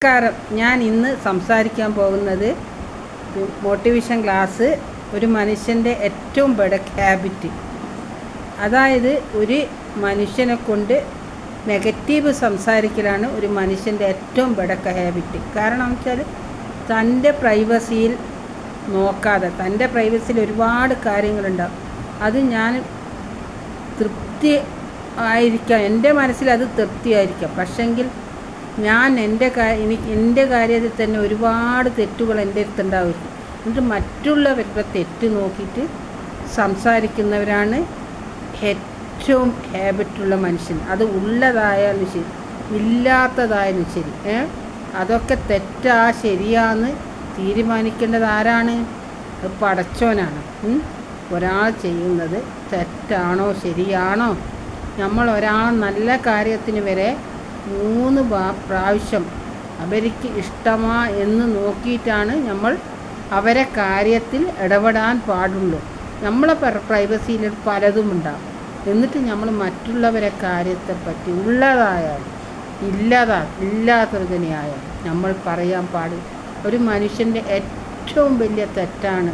നമസ്കാരം. ഞാൻ ഇന്ന് സംസാരിക്കാൻ പോകുന്നത് മോട്ടിവേഷൻ ക്ലാസ്, ഒരു മനുഷ്യൻ്റെ ഏറ്റവും ബെസ്റ്റ് ഹാബിറ്റ്. അതായത് ഒരു മനുഷ്യനെ കൊണ്ട് നെഗറ്റീവ് സംസാരിക്കലാണ് ഒരു മനുഷ്യൻ്റെ ഏറ്റവും ബെസ്റ്റ് ഹാബിറ്റ്. കാരണം വെച്ചാൽ തൻ്റെ പ്രൈവസിയിൽ നോക്കാതെ, തൻ്റെ പ്രൈവസിയിൽ ഒരുപാട് കാര്യങ്ങളുണ്ടാവും. അത് ഞാൻ തൃപ്തി ആയിരിക്കാം, എൻ്റെ മനസ്സിൽ അത് തൃപ്തിയായിരിക്കാം. പക്ഷെങ്കിൽ ഞാൻ എൻ്റെ കാര്യത്തിൽ തന്നെ ഒരുപാട് തെറ്റുകൾ എൻ്റെ അടുത്തുണ്ടാവും. എന്നിട്ട് മറ്റുള്ളവരുടെ തെറ്റ് നോക്കിയിട്ട് സംസാരിക്കുന്നവരാണ് ഏറ്റവും ഹാബിറ്റുള്ള മനുഷ്യൻ. അത് ഉള്ളതായാലും ശരി, ഇല്ലാത്തതായാലും ശരി. അതൊക്കെ തെറ്റാ ശരിയാന്ന് തീരുമാനിക്കേണ്ടത് ആരാണ്? അത് പടച്ചോനാണ്. ഒരാൾ ചെയ്യുന്നത് തെറ്റാണോ ശരിയാണോ? നമ്മൾ ഒരാൾ നല്ല കാര്യത്തിന് വരെ 3 പ്രാവശ്യം അവർക്ക് ഇഷ്ടമാ എന്ന് നോക്കിയിട്ടാണ് നമ്മൾ അവരെ കാര്യത്തിൽ ഇടപെടാൻ പാടുള്ളൂ. നമ്മളെ പ്രൈവസിയിൽ പലതും ഉണ്ടാകും. എന്നിട്ട് നമ്മൾ മറ്റുള്ളവരെ കാര്യത്തെപ്പറ്റി ഉള്ളതായാലും ഇല്ലാത്തതിനെയായാലും നമ്മൾ പറയാൻ പാടില്ല. ഒരു മനുഷ്യൻ്റെ ഏറ്റവും വലിയ തെറ്റാണ്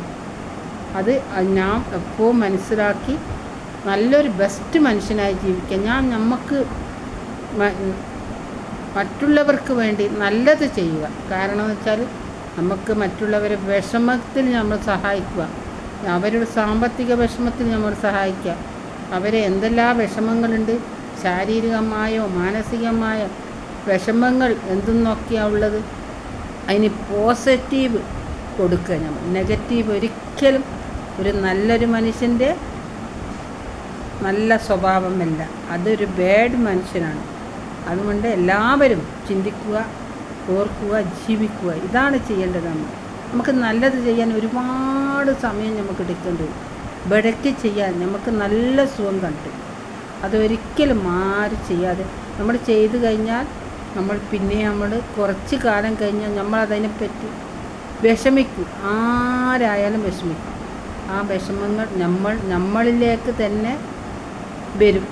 അത്. ഞാൻ എപ്പോഴും മനസ്സിലാക്കി നല്ലൊരു ബെസ്റ്റ് മനുഷ്യനായി ജീവിക്കുക. നമുക്ക് മറ്റുള്ളവർക്ക് വേണ്ടി നല്ലത് ചെയ്യുക. കാരണം എന്ന് വെച്ചാൽ നമുക്ക് മറ്റുള്ളവരെ വിഷമത്തിൽ നമ്മൾ സഹായിക്കുക, അവരുടെ സാമ്പത്തിക വിഷമത്തിൽ നമ്മൾ സഹായിക്കുക. അവരെ എന്തെല്ലാം വിഷമങ്ങളുണ്ട്, ശാരീരികമായോ മാനസികമായോ വിഷമങ്ങൾ എന്തെന്നൊക്കെയാണ് ഉള്ളത്. അതിന് പോസിറ്റീവ് കൊടുക്കുക. നമ്മൾ നെഗറ്റീവ് ഒരിക്കലും നല്ലൊരു മനുഷ്യൻ്റെ നല്ല സ്വഭാവമല്ല, അതൊരു ബാഡ് മനുഷ്യനാണ്. അതുകൊണ്ട് എല്ലാവരും ചിന്തിക്കുക, ഓർക്കുക, ജീവിക്കുക. ഇതാണ് ചെയ്യേണ്ടത്. നമുക്ക് നല്ലത് ചെയ്യാൻ ഒരുപാട് സമയം നമുക്ക് എടുക്കേണ്ടി വരും. ബെടക്ക് ചെയ്യാൻ നമുക്ക് നല്ല സുഖം കണ്ടു. അതൊരിക്കലും ആരും ചെയ്യാതെ നമ്മൾ ചെയ്തു കഴിഞ്ഞാൽ നമ്മൾ കുറച്ച് കാലം കഴിഞ്ഞാൽ നമ്മളതിനെപ്പറ്റി വിഷമിക്കും. ആരായാലും വിഷമിക്കും. ആ വിഷമങ്ങൾ നമ്മളിലേക്ക് തന്നെ വരും.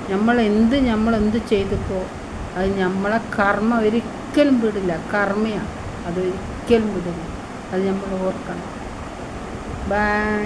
നമ്മളെന്ത് ചെയ്തിപ്പോ അത് നമ്മളെ കർമ്മ ഒരിക്കലും വിടില്ല. കർമ്മയാണ്, അതൊരിക്കലും വിടില്ല. അത് നമ്മൾ ഓർക്കണം. ബൈ.